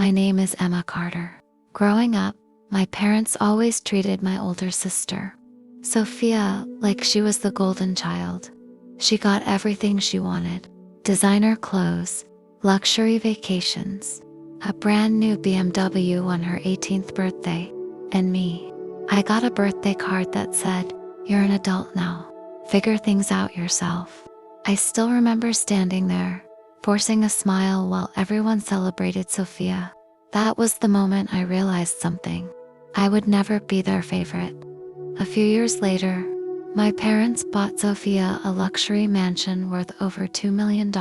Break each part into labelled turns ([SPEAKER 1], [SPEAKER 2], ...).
[SPEAKER 1] My name is Emma Carter. Growing up, my parents always treated my older sister, Sophia, like she was the golden child. She got everything she wanted: designer clothes, luxury vacations, a brand new BMW on her 18th birthday, and me, I got a birthday card that said, "You're an adult now. Figure things out yourself." I still remember standing there, forcing a smile while everyone celebrated Sophia. That was the moment I realized something. I would never be their favorite. A few years later, my parents bought Sophia a luxury mansion worth over $2 million.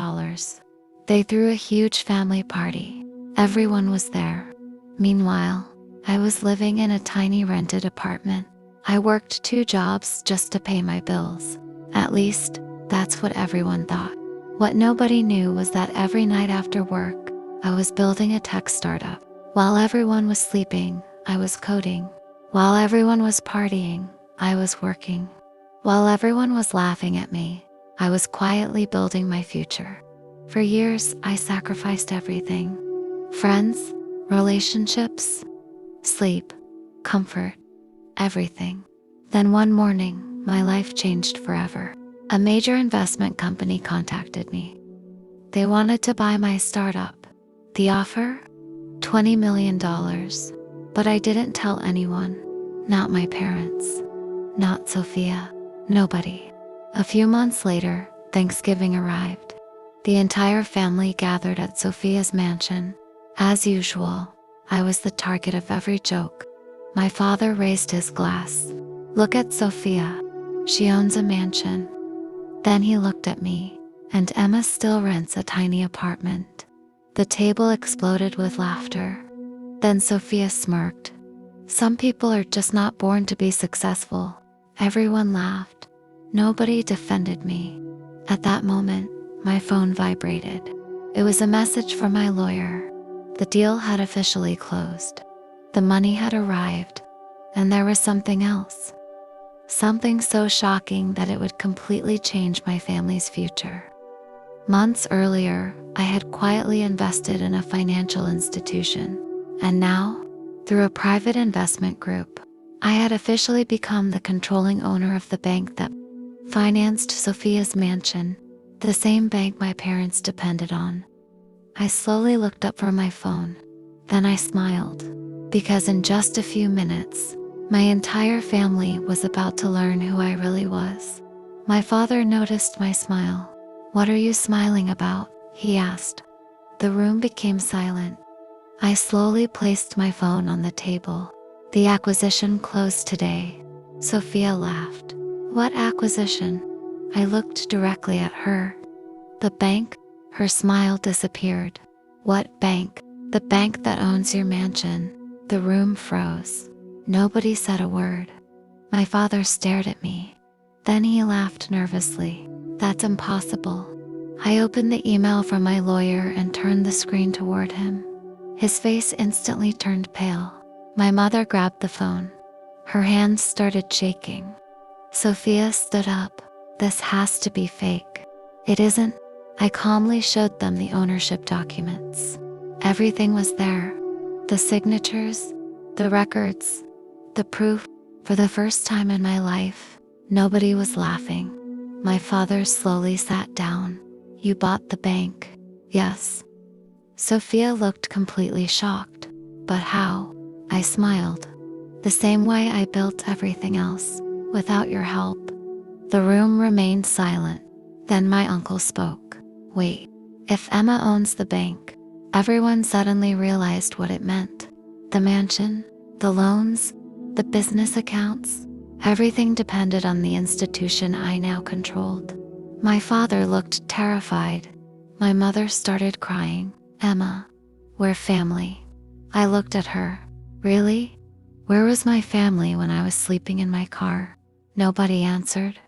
[SPEAKER 1] They threw a huge family party. Everyone was there. Meanwhile, I was living in a tiny rented apartment. I worked 2 jobs just to pay my bills. At least, that's what everyone thought. What nobody knew was that every night after work, I was building a tech startup. While everyone was sleeping, I was coding. While everyone was partying, I was working. While everyone was laughing at me, I was quietly building my future. For years, I sacrificed everything: friends, relationships, sleep, comfort, everything. Then one morning, my life changed forever. A major investment company contacted me. They wanted to buy my startup. The offer? $20 million. But I didn't tell anyone. Not my parents. Not Sophia. Nobody. A few months later, Thanksgiving arrived. The entire family gathered at Sophia's mansion. As usual, I was the target of every joke. My father raised his glass. "Look at Sophia. She owns a mansion." Then he looked at me, and Emma still rents a tiny apartment. The table exploded with laughter. Then Sophia smirked. "Some people are just not born to be successful." Everyone laughed. Nobody defended me. At that moment, my phone vibrated. It was a message from my lawyer. The deal had officially closed. The money had arrived, and there was something else. Something so shocking that it would completely change my family's future. Months earlier, I had quietly invested in a financial institution, and now, through a private investment group, I had officially become the controlling owner of the bank that financed Sophia's mansion, the same bank my parents depended on. I slowly looked up from my phone. Then I smiled, because in just a few minutes, my entire family was about to learn who I really was. My father noticed my smile. "What are you smiling about?" he asked. The room became silent. I slowly placed my phone on the table. "The acquisition closed today." Sophia laughed. "What acquisition?" I looked directly at her. "The bank." Her smile disappeared. "What bank?" "The bank that owns your mansion." The room froze. Nobody said a word. My father stared at me. Then he laughed nervously. "That's impossible." I opened the email from my lawyer and turned the screen toward him. His face instantly turned pale. My mother grabbed the phone. Her hands started shaking. Sophia stood up. "This has to be fake." "It isn't." I calmly showed them the ownership documents. Everything was there. The signatures, the records, the proof. For the first time in my life, nobody was laughing. My father slowly sat down. "You bought the bank?" "Yes." Sophia looked completely shocked. "But how?" I smiled. "The same way I built everything else, without your help." The room remained silent. Then my uncle spoke. "Wait, if Emma owns the bank?" Everyone suddenly realized what it meant. The mansion, the loans, the business accounts, everything depended on the institution I now controlled. My father looked terrified. My mother started crying. "Emma, we're family." I looked at her. "Really? Where was my family when I was sleeping in my car?" Nobody answered.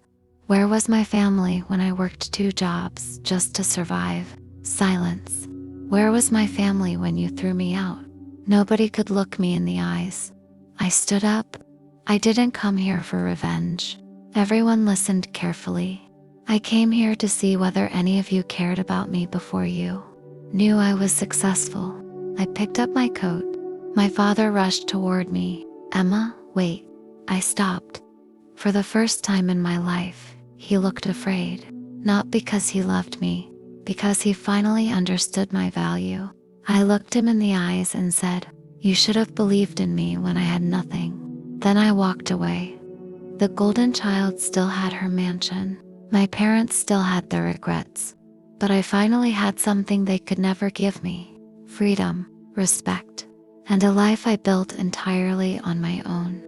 [SPEAKER 1] "Where was my family when I worked 2 jobs just to survive?" Silence. "Where was my family when you threw me out?" Nobody could look me in the eyes. I stood up. "I didn't come here for revenge." Everyone listened carefully. "I came here to see whether any of you cared about me before you knew I was successful." I picked up my coat. My father rushed toward me. "Emma, wait." I stopped. For the first time in my life, he looked afraid. Not because he loved me, because he finally understood my value. I looked him in the eyes and said, "You should have believed in me when I had nothing." Then I walked away. The golden child still had her mansion. My parents still had their regrets. But I finally had something they could never give me: freedom, respect, and a life I built entirely on my own.